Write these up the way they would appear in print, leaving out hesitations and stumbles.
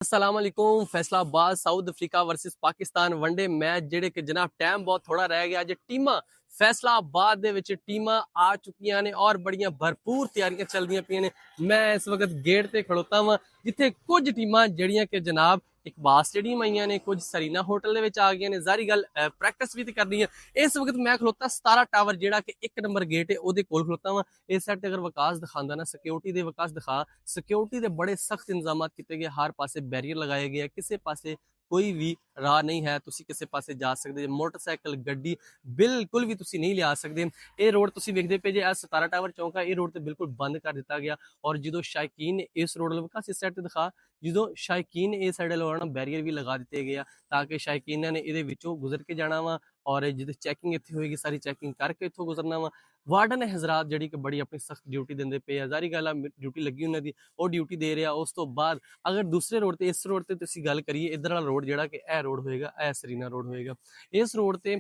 अस्सलाम वालेकुम। Faisalabad south Africa versus Pakistan one day match ਜਿਹੜੇ ਕਿ ਜਨਾਬ ਟਾਈਮ ਬਹੁਤ ਥੋੜਾ ਰਹਿ ਗਿਆ। ਅੱਜ ਟੀਮਾਂ ਫੈਸਲਾਬਾਦ ਦੇ ਵਿੱਚ ਟੀਮਾਂ ਆ ਚੁੱਕੀਆਂ ਨੇ ਔਰ ਬੜੀਆਂ ਭਰਪੂਰ ਤਿਆਰੀਆਂ ਚੱਲਦੀਆਂ ਪਈਆਂ ਨੇ। ਮੈਂ ਇਸ ਵਕਤ ਗੇਟ ਤੇ ਖੜੋਤਾ ਵਾਂ ਜਿੱਥੇ ਕੁਝ ਟੀਮਾਂ ਜਿਹੜੀਆਂ ਕਿ ਜਨਾਬ ਇਕਬਾਲ ਸਟੇਡੀਅਮ ਆਈਆਂ ਨੇ, ਕੁਝ ਸਰੀਨਾ ਹੋਟਲ ਦੇ ਵਿੱਚ ਆ ਗਈਆਂ ਨੇ। ਜ਼ਾਰੀ ਗੱਲ ਪ੍ਰੈਕਟਿਸ ਵੀ ਤੇ ਕਰਨੀ ਹੈ। ਇਸ ਵਕਤ ਮੈਂ ਖਲੋਤਾ 17 ਟਾਵਰ ਜਿਹੜਾ ਕਿ 1 ਨੰਬਰ ਗੇਟ ਹੈ ਉਹਦੇ ਕੋਲ ਖਲੋਤਾ ਵਾਂ। ਇਸ ਸਾਈਡ ਤੇ ਅਗਰ ਵਿਕਾਸ ਦਿਖਾਉਂਦਾ ਨਾ ਸਿਕਿਉਰਿਟੀ ਦੇ ਵਿਕਾਸ ਦਿਖਾ, ਸਿਕਿਉਰਿਟੀ ਦੇ ਬੜੇ ਸਖਤ ਇੰਤਜ਼ਾਮਾਤ ਕੀਤੇ ਗਏ। ਹਰ ਪਾਸੇ ਬੈਰੀਅਰ ਲਗਾਏ ਗਏ, ਕਿਸੇ ਪਾਸੇ ਕੋਈ ਵੀ ਰਾਹ ਨਹੀਂ ਹੈ। ਤੁਸੀਂ ਕਿਸੇ ਪਾਸੇ ਜਾ ਸਕਦੇ, ਮੋਟਰਸਾਈਕਲ ਗੱਡੀ ਬਿਲਕੁਲ ਵੀ ਤੁਸੀਂ ਨਹੀਂ ਲਿਆ ਸਕਦੇ। ਇਹ ਰੋਡ ਤੁਸੀਂ ਵੇਖਦੇ ਪਏ ਜੇ 17 ਟਾਵਰ ਚੌਂਕ ਆ, ਇਹ ਰੋਡ ਤੇ ਬਿਲਕੁਲ ਬੰਦ ਕਰ ਦਿੱਤਾ ਗਿਆ। ਔਰ ਜਦੋਂ ਸ਼ਾਇਕੀਨ ਇਸ ਰੋਡ ਵੱਲ ਵਿਕਾਸ ਇਸ ਸਾਈਡ ਤੇ ਦਿਖਾ, ਜਦੋਂ ਸ਼ਾਇਕੀਨ ਇਸ ਸਾਈਡ ਲਵਾਉਣਾ ਬੈਰੀਅਰ ਵੀ ਲਗਾ ਦਿੱਤੇ ਗਏ ਆ ਤਾਂ ਕਿ ਸ਼ਾਇਕੀਨਾਂ ਨੇ ਇਹਦੇ ਵਿੱਚੋਂ ਗੁਜ਼ਰ ਕੇ ਜਾਣਾ ਵਾ। ਔਰ ਜਦੋਂ ਚੈਕਿੰਗ ਇੱਥੇ ਹੋਏਗੀ ਸਾਰੀ ਚੈਕਿੰਗ ਕਰਕੇ ਇੱਥੋਂ ਗੁਜ਼ਰਨਾ ਵਾ। ਵਾਰਡਨ ਹਜ਼ਰਾਤ ਜਿਹੜੀ ਕਿ ਬੜੀ ਆਪਣੀ ਸਖਤ ਡਿਊਟੀ ਦਿੰਦੇ ਪਏ ਆ। ਜ਼ਾਰੀ ਗੱਲ ਆ ਡਿਊਟੀ ਲੱਗੀ ਉਹਨਾਂ ਦੀ, ਉਹ ਡਿਊਟੀ ਦੇ ਰਿਹਾ। ਉਸ ਤੋਂ ਬਾਅਦ ਅਗਰ ਦੂਸਰੇ ਰੋਡ ਤੇ ਇਸ ਰੋਡ ਤੇ ਤੁਸੀਂ ਗੱਲ ਕਰੀਏ, ਇੱਧਰ ਵਾਲਾ ਰੋਡ ਜਿਹੜਾ ਕਿ ਇਹ ਰੋਡ ਹੋਏਗਾ, ਇਹ ਸਰੀਨਾ ਰੋਡ ਹੋਏਗਾ। ਇਸ ਰੋਡ ਤੇ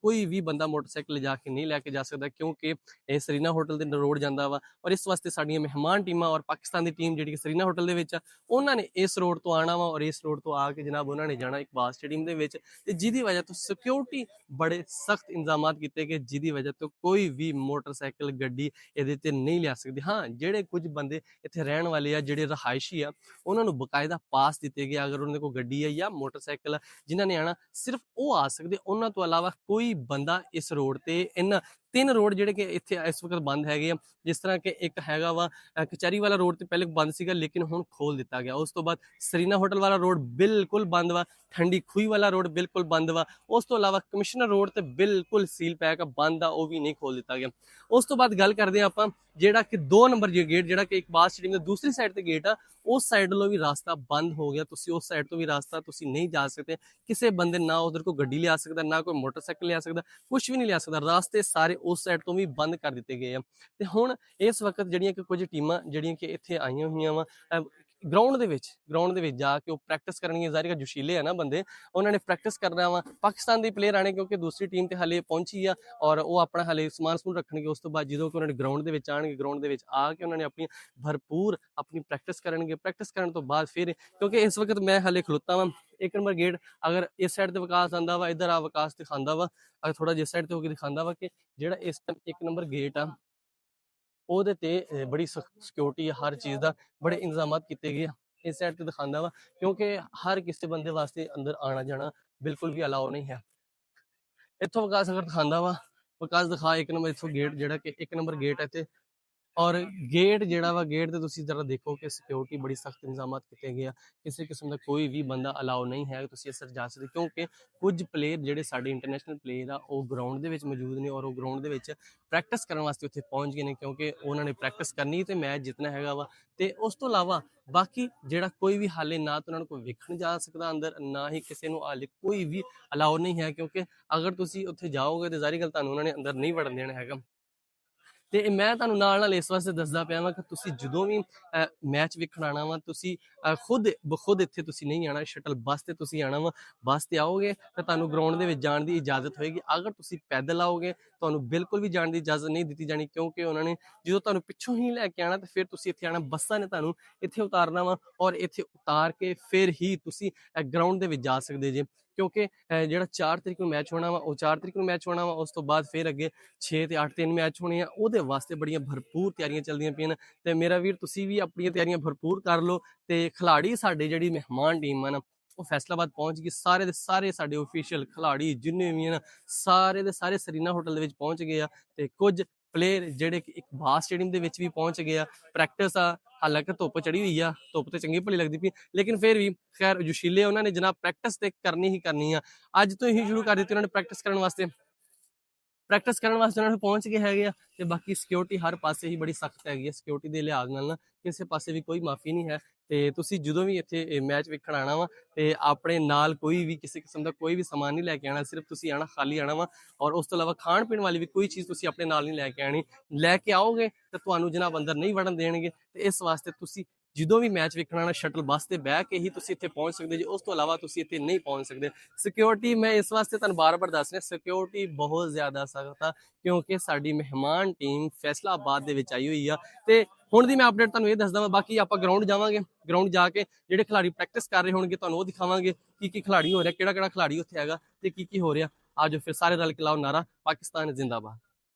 ਕੋਈ ਵੀ ਬੰਦਾ ਮੋਟਰਸਾਈਕਲ ਲਿਜਾ ਕੇ ਨਹੀਂ ਲੈ ਕੇ ਜਾ ਸਕਦਾ ਕਿਉਂਕਿ ਇਹ ਸਰੀਨਾ ਹੋਟਲ ਦੇ ਰੋਡ ਜਾਂਦਾ ਵਾ। ਔਰ ਇਸ ਵਾਸਤੇ ਸਾਡੀਆਂ ਮਹਿਮਾਨ ਟੀਮਾਂ ਔਰ ਪਾਕਿਸਤਾਨ ਦੀ ਟੀਮ ਜਿਹੜੀ ਕਿ ਸਰੀਨਾ ਹੋਟਲ ਦੇ ਵਿੱਚ ਆ, ਉਹਨਾਂ ਨੇ ਇਸ ਰੋਡ ਤੋਂ ਆਉਣਾ ਵਾ ਔਰ ਇਸ ਰੋਡ ਤੋਂ ਆ ਕੇ ਜਨਾਬ ਉਹਨਾਂ ਨੇ ਜਾਣਾ ਇਕਬਾਲ ਸਟੇਡੀਅਮ ਦੇ ਵਿੱਚ। ਤੇ ਜਿਹਦੀ ਵਜ੍ਹਾ ਤੋਂ ਸਿਕਿਉਰਿਟੀ ਬੜੇ ਸਖਤ ਇੰਤਜ਼ਾਮਾਤ ਕੀਤੇ ਗਏ, ਜਿਹਦੀ ਵਜ੍ਹਾ ਤੋਂ ਕੋਈ ਵੀ ਮੋਟਰਸਾਈਕਲ ਗੱਡੀ ਇਹਦੇ ਤੇ ਨਹੀਂ ਲਿਆ ਸਕਦੀ। ਹਾਂ, ਜਿਹੜੇ ਕੁਝ ਬੰਦੇ ਇੱਥੇ ਰਹਿਣ ਵਾਲੇ ਆ, ਜਿਹੜੇ ਰਹਾਇਸ਼ੀ ਆ, ਉਹਨਾਂ ਨੂੰ ਬਕਾਇਦਾ ਪਾਸ ਦਿੱਤੇ ਗਏ। ਅਗਰ ਉਹਨਾਂ ਕੋਲ ਗੱਡੀ ਹੈ ਜਾਂ ਮੋਟਰਸਾਈਕਲ ਆ, ਜਿਨ੍ਹਾਂ ਨੇ ਆਣਾ ਸਿਰਫ ਉਹ ਆ ਸਕਦੇ। ਉਹਨਾਂ ਤੋਂ ਇਲਾਵਾ ਕੋਈ ਬੰਦਾ ਇਸ ਰੋਡ ਤੇ ਇਹਨਾਂ 3 ਰੋਡ ਜਿਹੜੇ ਕਿ ਇੱਥੇ ਇਸ ਵਕਤ ਬੰਦ ਹੈਗੇ ਆ। ਜਿਸ ਤਰ੍ਹਾਂ ਕਿ ਇੱਕ ਹੈਗਾ ਵਾ ਕਚਹਿਰੀ ਵਾਲਾ ਰੋਡ ਤੇ ਪਹਿਲੇ ਬੰਦ ਸੀਗਾ ਲੇਕਿਨ ਹੁਣ ਖੋਲ ਦਿੱਤਾ ਗਿਆ। ਉਸ ਤੋਂ ਬਾਅਦ ਸਰੀਨਾ ਹੋਟਲ ਵਾਲਾ ਰੋਡ ਬਿਲਕੁਲ ਬੰਦ ਵਾ। ਠੰਡੀ ਖੂਹੀ ਵਾਲਾ ਰੋਡ ਬਿਲਕੁਲ ਬੰਦ ਵਾ। ਉਸ ਤੋਂ ਇਲਾਵਾ ਕਮਿਸ਼ਨਰ ਰੋਡ ਤੇ ਬਿਲਕੁਲ ਸੀਲ ਪੈਕ ਬੰਦ ਆ, ਉਹ ਵੀ ਨਹੀਂ ਖੋਲ ਦਿੱਤਾ ਗਿਆ। ਉਸ ਤੋਂ ਬਾਅਦ ਗੱਲ ਕਰਦੇ ਆ ਆਪਾਂ ਜਿਹੜਾ ਕਿ 2 ਨੰਬਰ ਗੇਟ ਜਿਹੜਾ ਕਿ ਇਕਬਾਲ ਸਟੇਡੀਅਮ ਦੇ ਦੂਸਰੀ ਸਾਈਡ ਤੇ ਗੇਟ ਆ, ਉਸ ਸਾਈਡ ਵੱਲੋਂ ਵੀ ਰਾਸਤਾ ਬੰਦ ਹੋ ਗਿਆ। ਤੁਸੀਂ ਉਸ ਸਾਈਡ ਤੋਂ ਵੀ ਰਾਸਤਾ ਤੁਸੀਂ ਨਹੀਂ ਜਾ ਸਕਦੇ। ਕਿਸੇ ਬੰਦੇ ਨਾ ਉਧਰ ਕੋਈ ਗੱਡੀ ਲਿਆ ਸਕਦਾ, ਨਾ ਕੋਈ ਮੋਟਰਸਾਈਕਲ ਲਿਆ ਸਕਦਾ, ਕੁਝ ਵੀ ਨਹੀਂ ਲਿਆ ਸਕਦਾ। ਰਾਸਤੇ ਸਾਰੇ ਉਸ ਸਾਈਡ ਤੋਂ ਵੀ ਬੰਦ ਕਰ ਦਿੱਤੇ ਗਏ ਆ। ਤੇ ਹੁਣ ਇਸ ਵਕਤ ਜਿਹੜੀਆਂ ਕਿ ਕੁਝ ਟੀਮਾਂ ਜਿਹੜੀਆਂ ਕਿ ਇੱਥੇ ਆਈਆਂ ਹੋਈਆਂ ਵਾ ਗਰਾਊਂਡ ਦੇ ਵਿੱਚ ਜਾ ਕੇ ਉਹ ਪ੍ਰੈਕਟਿਸ ਕਰਨਗੀਆਂ। ਜ਼ਾਰੀ ਜੋਸ਼ੀਲੇ ਆ ਨਾ ਬੰਦੇ, ਉਹਨਾਂ ਨੇ ਪ੍ਰੈਕਟਿਸ ਕਰਨਾ ਵਾ। ਪਾਕਿਸਤਾਨ ਦੇ ਪਲੇਅਰ ਆਣੇ ਕਿਉਂਕਿ ਦੂਸਰੀ ਟੀਮ ਤੇ ਹਾਲੇ ਪਹੁੰਚੀ ਆ ਔਰ ਉਹ ਆਪਣਾ ਹਾਲੇ ਸਮਾਨ ਸਮੂਨ ਰੱਖਣਗੇ। ਉਸ ਤੋਂ ਬਾਅਦ ਜਦੋਂ ਕਿ ਉਹਨਾਂ ਨੇ ਗਰਾਊਂਡ ਦੇ ਵਿੱਚ ਆਣਗੇ, ਗਰਾਊਂਡ ਦੇ ਵਿੱਚ ਆ ਕੇ ਉਹਨਾਂ ਨੇ ਆਪਣੀ ਭਰਪੂਰ ਆਪਣੀ ਪ੍ਰੈਕਟਿਸ ਕਰਨਗੇ। ਪ੍ਰੈਕਟਿਸ ਕਰਨ ਤੋਂ ਬਾਅਦ ਫਿਰ ਕਿਉਂਕਿ ਇਸ ਵਕਤ ਮੈਂ ਹਾਲੇ ਖਲੋਤਾ ਵਾ 1 ਨੰਬਰ ਗੇਟ, ਅਗਰ ਇਸ ਸਾਈਡ ਤੇ ਵਿਕਾਸ ਆਂਦਾ ਵਾ, ਇੱਧਰ ਆ ਵਿਕਾਸ ਦਿਖਾਉਂਦਾ ਵਾ, ਅਗਰ ਥੋੜਾ ਜਿਸ ਸਾਈਡ ਤੇ ਹੋ ਕੇ ਦਿਖਾਉਂਦਾ ਵਾ ਕਿ ਜਿਹੜਾ ਇਸ ਟਾਈਮ 1 ਨੰਬਰ ਗੇਟ ਆ ਉਹਦੇ ਤੇ ਬੜੀ ਸਿਕਿਉਰਿਟੀ ਆ, ਹਰ ਚੀਜ਼ ਦਾ ਬੜੇ ਇੰਤਜ਼ਾਮਾਤ ਕੀਤੇ ਗਏ ਆ। ਇਸ ਸਾਈਡ ਤੇ ਦਿਖਾਉਂਦਾ ਵਾ ਕਿਉਂਕਿ ਹਰ ਕਿਸੇ ਬੰਦੇ ਵਾਸਤੇ ਅੰਦਰ ਆਣਾ ਜਾਣਾ ਬਿਲਕੁਲ ਵੀ ਅਲਾਓ ਨਹੀਂ ਹੈ। ਇੱਥੋਂ ਵਿਕਾਸ ਅਗਰ ਦਿਖਾਉਂਦਾ ਵਾ, ਵਿਕਾਸ ਦਿਖਾ 1 ਨੰਬਰ ਇੱਥੋਂ ਗੇਟ ਜਿਹੜਾ ਕਿ 1 ਨੰਬਰ ਗੇਟ ਹੈ ਇੱਥੇ। ਔਰ ਗੇਟ ਜਿਹੜਾ ਵਾ, ਗੇਟ ਤੇ ਤੁਸੀਂ ਜਰਾ ਦੇਖੋ ਕਿ ਸਿਕਿਉਰਿਟੀ ਬੜੀ ਸਖਤ ਇੰਤਜ਼ਾਮਾਤ ਕੀਤੇ ਗਏ ਆ। ਕਿਸੇ ਕਿਸਮ ਦਾ ਕੋਈ ਵੀ ਬੰਦਾ ਅਲਾਓ ਨਹੀਂ ਹੈ ਤੁਸੀਂ ਇਸ ਜਾ ਸਕਦੇ ਕਿਉਂਕਿ ਕੁਝ ਪਲੇਅਰ ਜਿਹੜੇ ਸਾਡੇ ਇੰਟਰਨੈਸ਼ਨਲ ਪਲੇਅਰ ਆ ਉਹ ਗਰਾਊਂਡ ਦੇ ਵਿੱਚ ਮੌਜੂਦ ਨੇ ਔਰ ਉਹ ਗਰਾਊਂਡ ਦੇ ਵਿੱਚ ਪ੍ਰੈਕਟਿਸ ਕਰਨ ਵਾਸਤੇ ਉੱਥੇ ਪਹੁੰਚ ਗਏ ਨੇ ਕਿਉਂਕਿ ਉਹਨਾਂ ਨੇ ਪ੍ਰੈਕਟਿਸ ਕਰਨੀ ਤੇ ਮੈਚ ਜਿੱਤਣਾ ਹੈਗਾ ਵਾ। ਤੇ ਉਸ ਤੋਂ ਇਲਾਵਾ ਬਾਕੀ ਜਿਹੜਾ ਕੋਈ ਵੀ ਹਾਲੇ ਨਾ ਤਾਂ ਉਹਨਾਂ ਨੂੰ ਕੋਈ ਵੇਖਣ ਜਾ ਸਕਦਾ ਅੰਦਰ, ਨਾ ਹੀ ਕਿਸੇ ਨੂੰ ਹਾਲੇ ਕੋਈ ਵੀ ਅਲਾਓ ਨਹੀਂ ਹੈ ਕਿਉਂਕਿ ਅਗਰ ਤੁਸੀਂ ਉੱਥੇ ਜਾਓਗੇ ਤੇ ਜ਼ਾਰੀ ਗੱਲ ਤੁਹਾਨੂੰ ਉਹਨਾਂ ਨੇ ਅੰਦਰ ਨਹੀਂ ਵੜਨ ਦੇਣਾ ਹੈਗਾ। ਤੇ ਮੈਂ ਤੁਹਾਨੂੰ ਨਾਲ ਨਾਲ ਇਸ ਵਾਸਤੇ ਦੱਸਦਾ ਪਿਆ ਵਾਂ ਕਿ ਤੁਸੀਂ ਜਦੋਂ ਵੀ ਮੈਚ ਵੇਖਣ ਆਉਣਾ ਵਾ, ਤੁਸੀਂ ਖੁਦ ਬਖੁਦ ਇੱਥੇ ਤੁਸੀਂ ਨਹੀਂ ਆਉਣਾ, ਸ਼ਟਲ ਬੱਸ ਤੇ ਤੁਸੀਂ ਆਉਣਾ ਵਾ। ਬੱਸ ਤੇ ਆਓਗੇ ਤਾਂ ਤੁਹਾਨੂੰ ਗਰਾਊਂਡ ਦੇ ਵਿੱਚ ਜਾਣ ਦੀ ਇਜਾਜ਼ਤ ਹੋਏਗੀ। ਅਗਰ ਤੁਸੀਂ ਪੈਦਲ ਆਓਗੇ ਤੁਹਾਨੂੰ ਬਿਲਕੁਲ ਵੀ ਜਾਣ ਦੀ ਇਜਾਜ਼ਤ ਨਹੀਂ ਦਿੱਤੀ ਜਾਣੀ ਕਿਉਂਕਿ ਉਹਨਾਂ ਨੇ ਜਦੋਂ ਤੁਹਾਨੂੰ ਪਿੱਛੋਂ ਹੀ ਲੈ ਕੇ ਆਉਣਾ ਤੇ ਫਿਰ ਤੁਸੀਂ ਇੱਥੇ ਆਉਣਾ। ਬੱਸਾਂ ਨੇ ਤੁਹਾਨੂੰ ਇੱਥੇ ਉਤਾਰਨਾ ਵਾ ਔਰ ਇੱਥੇ ਉਤਾਰ ਕੇ ਫਿਰ ਹੀ ਤੁਸੀਂ ਗਰਾਊਂਡ ਦੇ ਵਿੱਚ ਜਾ ਸਕਦੇ ਜੇ ਕਿਉਂਕਿ ਜਿਹੜਾ 4 ਤਰੀਕ ਨੂੰ ਮੈਚ ਹੋਣਾ ਵਾ ਉਹ 4 ਤਰੀਕ ਨੂੰ ਮੈਚ ਹੋਣਾ ਵਾ। ਉਸ ਤੋਂ ਬਾਅਦ ਫਿਰ ਅੱਗੇ 6 ਤੇ 8 3 ਮੈਚ ਹੋਣੇ ਆ। ਉਹਦੇ ਵਾਸਤੇ ਬੜੀਆਂ ਭਰਪੂਰ ਤਿਆਰੀਆਂ ਚੱਲਦੀਆਂ ਪਈਆਂ ਨੇ। ਤੇ ਮੇਰਾ ਵੀਰ ਤੁਸੀਂ ਵੀ ਆਪਣੀਆਂ ਤਿਆਰੀਆਂ ਭਰਪੂਰ ਕਰ ਲਓ। ਤੇ ਖਿਲਾੜੀ ਸਾਡੇ ਜਿਹੜੀ ਮਹਿਮਾਨ ਟੀਮ ਆ ਨਾ ਉਹ ਫੈਸਲਾਬਾਦ ਪਹੁੰਚ ਗਈ। ਸਾਰੇ ਦੇ ਸਾਰੇ ਸਾਡੇ ਓਫੀਸ਼ੀਅਲ ਖਿਲਾੜੀ ਜਿੰਨੇ ਵੀ ਹਨ ਸਾਰੇ ਦੇ ਸਾਰੇ ਸਰੀਨਾ ਹੋਟਲ ਦੇ ਵਿੱਚ ਪਹੁੰਚ ਗਏ ਆ। ਤੇ ਕੁਝ ਪਲੇਅਰ ਜਿਹੜੇ ਕਿ ਇਕਬਾਲ ਸਟੇਡੀਅਮ ਦੇ ਵਿੱਚ ਵੀ ਪਹੁੰਚ ਗਏ ਆ। ਪ੍ਰੈਕਟਿਸ ਆ, ਹਾਲਾਂਕਿ ਧੁੱਪ ਚੜੀ ਹੋਈ ਆ, ਧੁੱਪ ਤੇ ਚੰਗੀ ਭਲੀ ਲੱਗਦੀ ਪਈ ਲੇਕਿਨ ਫਿਰ ਵੀ ਖੈਰ ਜੋਸ਼ੀਲੇ ਉਹਨਾਂ ਨੇ ਜਨਾਬ ਪ੍ਰੈਕਟਿਸ ਤੇ ਕਰਨੀ ਹੀ ਕਰਨੀ ਆ। ਅੱਜ ਤੋਂ ਹੀ ਸ਼ੁਰੂ ਕਰ ਦਿੱਤੀ ਉਹਨਾਂ ਨੇ ਪ੍ਰੈਕਟਿਸ ਕਰਨ ਵਾਸਤੇ ਉਹਨਾਂ ਨੂੰ ਪਹੁੰਚ ਗਏ ਹੈਗੇ ਆ। ਤੇ ਬਾਕੀ ਸਿਕਿਉਰਿਟੀ ਹਰ ਪਾਸੇ ਹੀ ਬੜੀ ਸਖਤ ਹੈਗੀ ਹੈ। ਸਿਕਿਉਰਿਟੀ ਦੇ ਲਿਹਾਜ਼ ਨਾਲ ਨਾ ਕਿਸੇ ਪਾਸੇ ਵੀ ਕੋਈ ਮਾਫੀ ਨਹੀਂ ਹੈ। ਤੇ ਤੁਸੀਂ ਜਦੋਂ ਵੀ ਇੱਥੇ ਮੈਚ ਵੇਖਣ ਆਉਣਾ ਵਾ ਤੇ ਆਪਣੇ ਨਾਲ ਕੋਈ ਵੀ ਕਿਸੇ ਕਿਸਮ ਦਾ ਕੋਈ ਵੀ ਸਮਾਨ ਨਹੀਂ ਲੈ ਕੇ ਆਉਣਾ, ਸਿਰਫ ਤੁਸੀਂ ਆਉਣਾ ਖਾਲੀ ਆਉਣਾ ਵਾ। ਔਰ ਉਸ ਤੋਂ ਇਲਾਵਾ ਖਾਣ ਪੀਣ ਵਾਲੀ ਵੀ ਕੋਈ ਚੀਜ਼ ਤੁਸੀਂ ਆਪਣੇ ਨਾਲ ਨਹੀਂ ਲੈ ਕੇ ਆਉਣੀ। ਲੈ ਕੇ ਆਓਗੇ ਤਾਂ ਤੁਹਾਨੂੰ ਜਨਾਬ ਅੰਦਰ ਨਹੀਂ ਵੜਨ ਦੇਣਗੇ। ਤੇ ਇਸ ਵਾਸਤੇ ਤੁਸੀਂ ਜਦੋਂ ਵੀ ਮੈਚ ਵੇਖਣਾ ਨਾ ਸ਼ਟਲ ਬੱਸ ਤੇ ਬਹਿ ਕੇ ਹੀ ਤੁਸੀਂ ਇੱਥੇ ਪਹੁੰਚ ਸਕਦੇ ਜੀ, ਉਸ ਤੋਂ ਇਲਾਵਾ ਤੁਸੀਂ ਇੱਥੇ ਨਹੀਂ ਪਹੁੰਚ ਸਕਦੇ। ਸਿਕਿਉਰਿਟੀ ਮੈਂ ਇਸ ਵਾਸਤੇ ਤੁਹਾਨੂੰ ਬਾਰ-ਬਾਰ ਦੱਸ ਰਿਹਾ, ਸਿਕਿਉਰਿਟੀ ਬਹੁਤ ਜ਼ਿਆਦਾ ਸਖਤ ਆ ਕਿਉਂਕਿ ਸਾਡੀ ਮਹਿਮਾਨ ਟੀਮ ਫੈਸਲਾਬਾਦ ਦੇ ਵਿੱਚ ਆਈ ਹੋਈ ਆ। ਤੇ ਹੁਣ ਦੀ ਮੈਂ ਅਪਡੇਟ ਤੁਹਾਨੂੰ ਇਹ ਦੱਸਦਾ ਵਾਂ, ਬਾਕੀ ਆਪਾਂ ਗਰਾਊਂਡ ਜਾਵਾਂਗੇ, ਗਰਾਊਂਡ ਜਾ ਕੇ ਜਿਹੜੇ ਖਿਡਾਰੀ ਪ੍ਰੈਕਟਿਸ ਕਰ ਰਹੇ ਹੋਣਗੇ ਤੁਹਾਨੂੰ ਉਹ ਦਿਖਾਵਾਂਗੇ, ਕੀ ਖਿਡਾਰੀ ਹੋ ਰਿਹਾ, ਕਿਹੜਾ ਖਿਡਾਰੀ ਉੱਥੇ ਹੈਗਾ ਤੇ ਕੀ ਹੋ ਰਿਹਾ। ਆਜੋ ਫਿਰ ਸਾਰੇ ਰਲ ਕੇ ਲਾਓ ਨਾਰਾ ਪਾਕਿਸਤਾਨ ਜ਼ਿੰਦਾਬਾਦ।